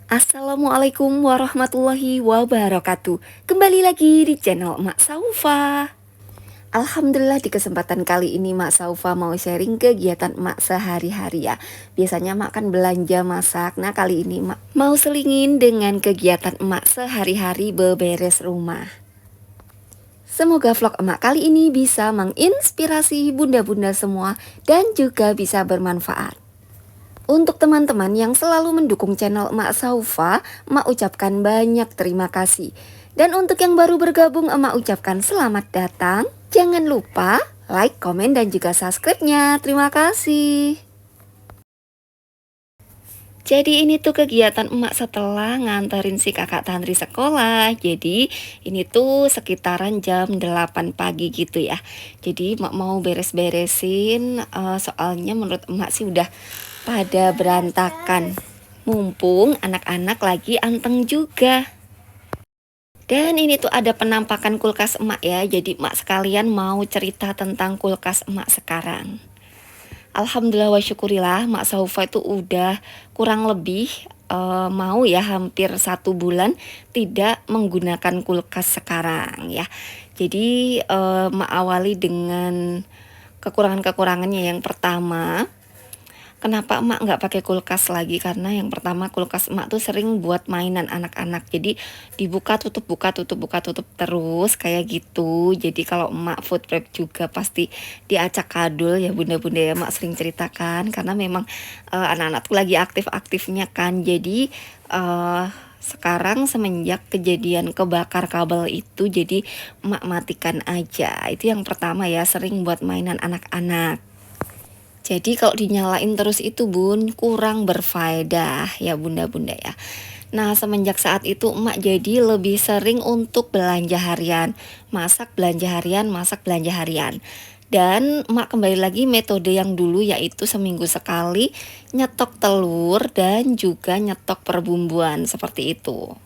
Assalamualaikum warahmatullahi wabarakatuh. Kembali lagi di channel Mak Saufa. Alhamdulillah di kesempatan kali ini Mak Saufa mau sharing kegiatan Mak sehari-hari ya. Biasanya Mak kan belanja masak. Nah kali ini Mak mau selingin dengan kegiatan Mak sehari-hari beberes rumah. Semoga vlog emak kali ini bisa menginspirasi bunda-bunda semua dan juga bisa bermanfaat. Untuk teman-teman yang selalu mendukung channel Emak Saufa, Emak ucapkan banyak terima kasih. Dan untuk yang baru bergabung, Emak ucapkan selamat datang. Jangan lupa like, komen, dan juga subscribe-nya. Terima kasih. Jadi ini tuh kegiatan emak setelah nganterin si kakak tantri sekolah. Jadi ini tuh sekitaran jam 8 pagi gitu ya. Jadi emak mau beres-beresin, soalnya menurut emak sih udah pada berantakan. Mumpung anak-anak lagi anteng juga. Dan ini tuh ada penampakan kulkas emak ya. Jadi emak sekalian mau cerita tentang kulkas emak sekarang. Alhamdulillah wa syukurillah Mak Saufa itu udah kurang lebih mau ya hampir 1 bulan tidak menggunakan kulkas sekarang ya. Jadi Mak awali dengan kekurangan-kekurangannya. Yang pertama, kenapa emak nggak pakai kulkas lagi? Karena yang pertama kulkas emak tuh sering buat mainan anak-anak. Jadi dibuka tutup buka tutup buka tutup terus kayak gitu. Jadi kalau emak food prep juga pasti diacak kadul ya bunda-bunda ya, emak sering ceritakan. Karena memang anak-anak tuh lagi aktif-aktifnya kan. Jadi sekarang semenjak kejadian kebakar kabel itu, jadi emak matikan aja. Itu yang pertama ya, sering buat mainan anak-anak. Jadi kalau dinyalain terus itu bun kurang berfaedah ya bunda-bunda ya. Nah semenjak saat itu emak jadi lebih sering untuk belanja harian. Masak belanja harian, masak belanja harian. Dan emak kembali lagi metode yang dulu, yaitu seminggu sekali nyetok telur dan juga nyetok perbumbuan seperti itu.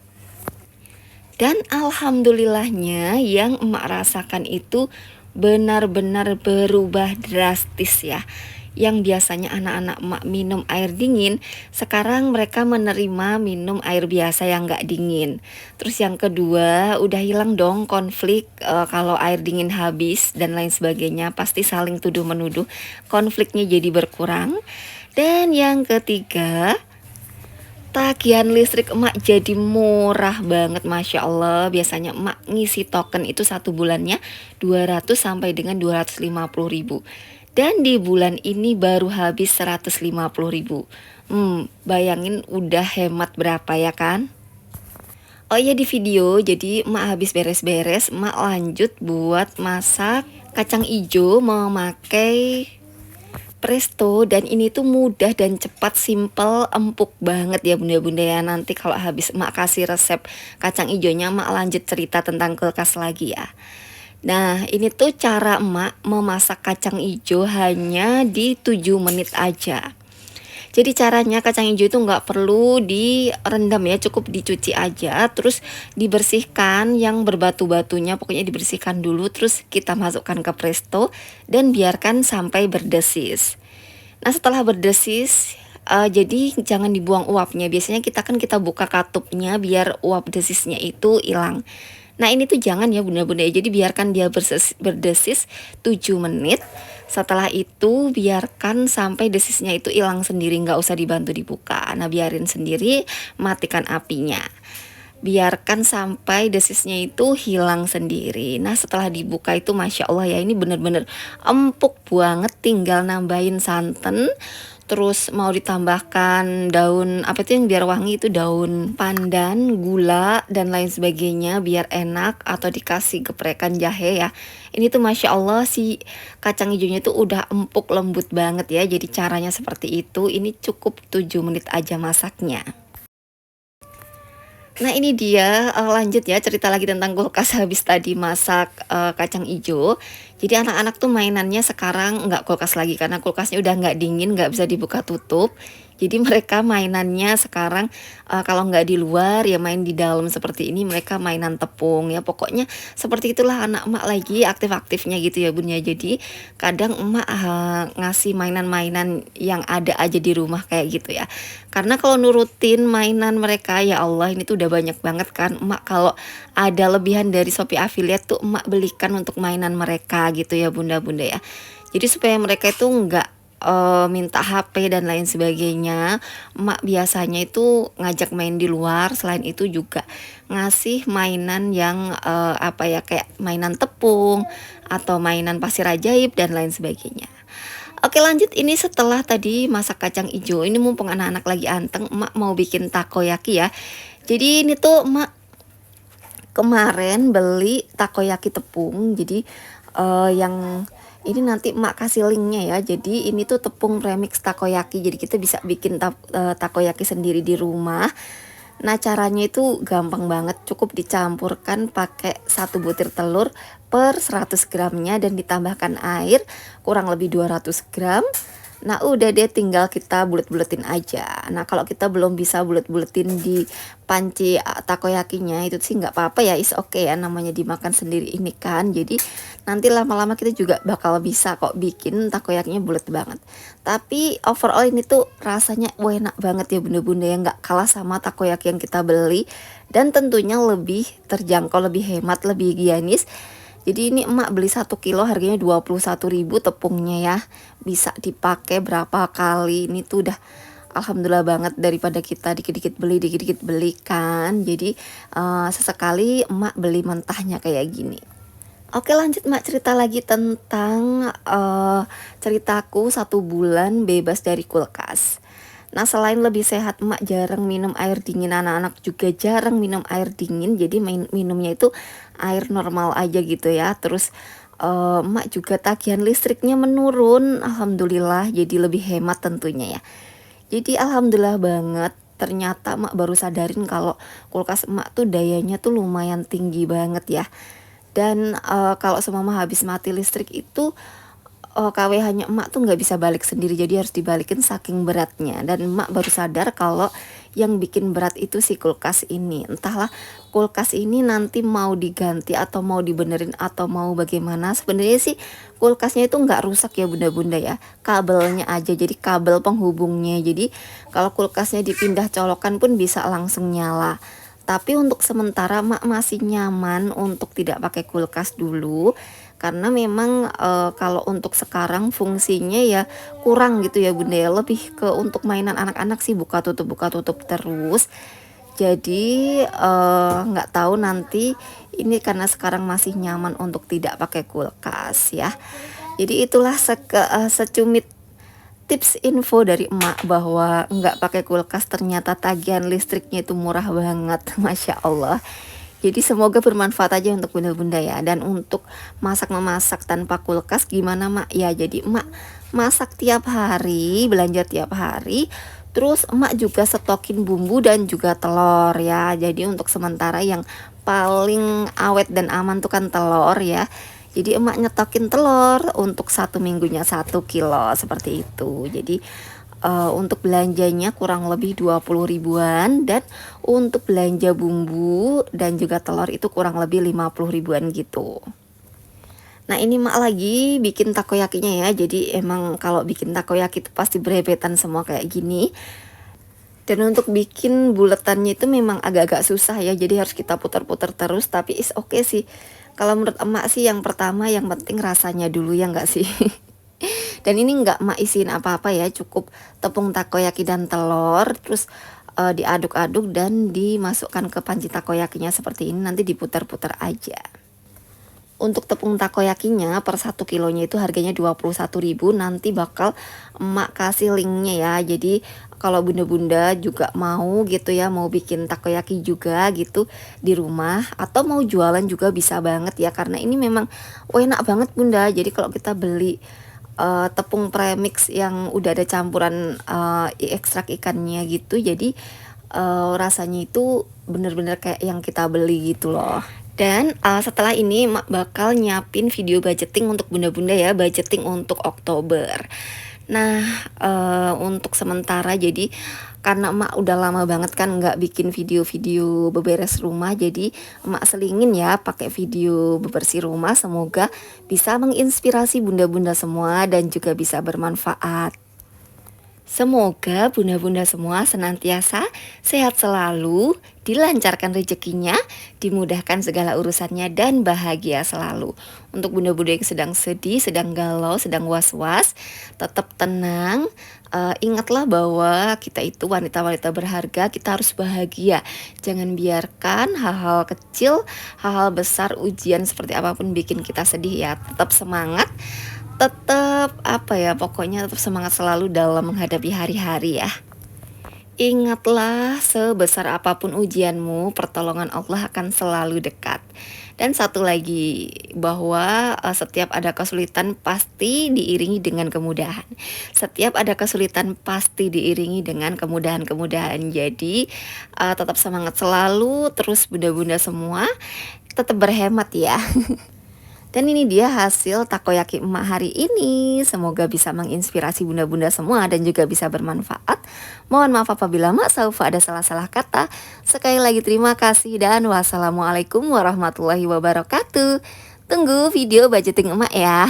Dan alhamdulillahnya yang emak rasakan itu benar-benar berubah drastis ya. Yang biasanya anak-anak emak minum air dingin, sekarang mereka menerima minum air biasa yang gak dingin. Terus yang kedua, udah hilang dong konflik kalau air dingin habis dan lain sebagainya, pasti saling tuduh menuduh, konfliknya jadi berkurang. Dan yang ketiga, tagihan listrik emak jadi murah banget, Masya Allah. Biasanya emak ngisi token itu 1 bulannya 200 sampai dengan 250 ribu. Dan di bulan ini baru habis 150 ribu. Bayangin udah hemat berapa ya kan? Oh iya, di video jadi emak habis beres-beres, emak lanjut buat masak kacang ijo memakai presto, dan ini tuh mudah dan cepat, simple, empuk banget ya bunda-bunda ya. Nanti kalau habis emak kasih resep kacang ijonya, emak lanjut cerita tentang kulkas lagi ya. Nah ini tuh cara emak memasak kacang ijo hanya di 7 menit aja. Jadi caranya kacang hijau itu nggak perlu direndam ya, cukup dicuci aja, terus dibersihkan yang berbatu-batunya, pokoknya dibersihkan dulu, terus kita masukkan ke presto dan biarkan sampai berdesis. Nah setelah berdesis, jadi jangan dibuang uapnya. Biasanya kita buka katupnya biar uap desisnya itu hilang. Nah ini tuh jangan ya bunda-bunda ya. Jadi biarkan dia berdesis 7 menit. Setelah itu biarkan sampai desisnya itu hilang sendiri, nggak usah dibantu dibuka. Nah biarin sendiri, matikan apinya. Biarkan sampai desisnya itu hilang sendiri. Nah setelah dibuka itu Masya Allah ya, ini bener-bener empuk banget. Tinggal nambahin santan, terus mau ditambahkan daun apa itu yang biar wangi, itu daun pandan, gula, dan lain sebagainya biar enak, atau dikasih geprekan jahe ya. Ini tuh Masya Allah si kacang hijaunya tuh udah empuk lembut banget ya. Jadi caranya seperti itu. Ini cukup 7 menit aja masaknya. Nah ini dia, lanjut ya cerita lagi tentang kulkas habis tadi masak kacang ijo. Jadi anak-anak tuh mainannya sekarang nggak kulkas lagi, karena kulkasnya udah nggak dingin, nggak bisa dibuka tutup. Jadi mereka mainannya sekarang, kalau nggak di luar ya main di dalam seperti ini, mereka mainan tepung ya, pokoknya seperti itulah anak emak lagi aktif-aktifnya gitu ya Bun ya. Jadi kadang emak ngasih mainan-mainan yang ada aja di rumah kayak gitu ya. Karena kalau nurutin mainan mereka ya Allah ini tuh udah banyak banget kan, emak kalau ada lebihan dari Shopee Affiliate tuh emak belikan untuk mainan mereka gitu ya bunda-bunda ya. Jadi supaya mereka itu nggak minta HP dan lain sebagainya, emak biasanya itu ngajak main di luar. Selain itu juga ngasih mainan yang apa ya, kayak mainan tepung atau mainan pasir ajaib dan lain sebagainya. Oke lanjut, ini setelah tadi masak kacang ijo, ini mumpung anak-anak lagi anteng, emak mau bikin takoyaki ya. Jadi ini tuh emak kemarin beli takoyaki tepung. Jadi yang ini nanti emak kasih linknya ya. Jadi ini tuh tepung premix takoyaki, jadi kita bisa bikin takoyaki sendiri di rumah. Nah caranya itu gampang banget, cukup dicampurkan pakai 1 butir telur per 100 gramnya dan ditambahkan air kurang lebih 200 gram. Nah udah deh, tinggal kita bulet-buletin aja. Nah kalau kita belum bisa bulet-buletin di panci takoyakinya itu sih nggak apa-apa ya, is oke ya, namanya dimakan sendiri ini kan. Jadi nanti lama-lama kita juga bakal bisa kok bikin takoyakinya bulet banget. Tapi overall ini tuh rasanya enak banget ya bunda-bunda ya, nggak kalah sama takoyaki yang kita beli. Dan tentunya lebih terjangkau, lebih hemat, lebih higienis. Jadi ini emak beli 1 kilo harganya 21.000 tepungnya ya. Bisa dipakai berapa kali, ini tuh udah alhamdulillah banget daripada kita dikit-dikit beli kan. Jadi sesekali emak beli mentahnya kayak gini. Oke lanjut emak cerita lagi tentang ceritaku 1 bulan bebas dari kulkas. Nah selain lebih sehat, emak jarang minum air dingin, anak-anak juga jarang minum air dingin. Jadi minumnya itu air normal aja gitu ya. Terus emak juga tagihan listriknya menurun, alhamdulillah, jadi lebih hemat tentunya ya. Jadi alhamdulillah banget. Ternyata emak baru sadarin kalau kulkas emak tuh dayanya tuh lumayan tinggi banget ya. Dan kalau semama habis mati listrik itu KWH-nya emak tuh nggak bisa balik sendiri, jadi harus dibalikin saking beratnya. Dan emak baru sadar kalau yang bikin berat itu si kulkas ini. Entahlah kulkas ini nanti mau diganti atau mau dibenerin atau mau bagaimana. Sebenarnya sih kulkasnya itu nggak rusak ya bunda-bunda ya, kabelnya aja, jadi kabel penghubungnya. Jadi kalau kulkasnya dipindah colokan pun bisa langsung nyala. Tapi untuk sementara mak masih nyaman untuk tidak pakai kulkas dulu, karena memang kalau untuk sekarang fungsinya ya kurang gitu ya bunda ya, lebih ke untuk mainan anak-anak sih, buka tutup terus. Jadi nggak tahu nanti ini, karena sekarang masih nyaman untuk tidak pakai kulkas ya. Jadi itulah secumit tips info dari emak bahwa nggak pakai kulkas ternyata tagihan listriknya itu murah banget. Masya Allah. Jadi semoga bermanfaat aja untuk bunda-bunda ya. Dan untuk masak-memasak tanpa kulkas gimana mak? Ya jadi emak masak tiap hari, belanja tiap hari. Terus emak juga stokin bumbu dan juga telur ya. Jadi untuk sementara yang paling awet dan aman tuh kan telur ya. Jadi emak nyetokin telur untuk 1 minggunya 1 kilo seperti itu. Jadi untuk belanjanya kurang lebih 20 ribuan, dan untuk belanja bumbu dan juga telur itu kurang lebih 50 ribuan gitu. Nah ini mak lagi bikin takoyakinya ya. Jadi emang kalau bikin takoyaki itu pasti berebetan semua kayak gini. Dan untuk bikin buletannya itu memang agak-agak susah ya, jadi harus kita putar-putar terus. Tapi is oke sih. Kalau menurut emak sih yang pertama yang penting rasanya dulu ya enggak sih. Dan ini enggak emak isiin apa-apa ya, cukup tepung takoyaki dan telur. Terus diaduk-aduk dan dimasukkan ke panci takoyakinya seperti ini, nanti diputar-putar aja. Untuk tepung takoyakinya per 1 kilonya itu harganya 21.000. Nanti bakal emak kasih linknya ya. Jadi kalau bunda-bunda juga mau gitu ya, mau bikin takoyaki juga gitu di rumah atau mau jualan juga bisa banget ya, karena ini memang enak banget bunda. Jadi kalau kita beli tepung premix yang udah ada campuran ekstrak ikannya gitu, jadi rasanya itu bener-bener kayak yang kita beli gitu loh. Dan setelah ini mak bakal nyiapin video budgeting untuk bunda-bunda ya, budgeting untuk Oktober. Nah, untuk sementara jadi karena emak udah lama banget kan nggak bikin video-video beberes rumah, jadi emak selingin ya pakai video bebersih rumah, semoga bisa menginspirasi bunda-bunda semua dan juga bisa bermanfaat. Semoga bunda-bunda semua senantiasa sehat selalu, dilancarkan rezekinya, dimudahkan segala urusannya, dan bahagia selalu. Untuk bunda-bunda yang sedang sedih, sedang galau, sedang was-was, tetap tenang. Ingatlah bahwa kita itu wanita-wanita berharga, kita harus bahagia. Jangan biarkan hal-hal kecil, hal-hal besar, ujian seperti apapun bikin kita sedih ya. Tetap semangat, tetap apa ya, pokoknya tetap semangat selalu dalam menghadapi hari-hari ya. Ingatlah, sebesar apapun ujianmu, pertolongan Allah akan selalu dekat. Dan satu lagi, bahwa setiap ada kesulitan pasti diiringi dengan kemudahan. Setiap ada kesulitan pasti diiringi dengan kemudahan-kemudahan. Jadi tetap semangat selalu, terus bunda-bunda semua tetap berhemat ya. Dan ini dia hasil takoyaki emak hari ini. Semoga bisa menginspirasi bunda-bunda semua dan juga bisa bermanfaat. Mohon maaf apabila mak saufa ada salah-salah kata. Sekali lagi terima kasih dan wassalamualaikum warahmatullahi wabarakatuh. Tunggu video budgeting emak ya.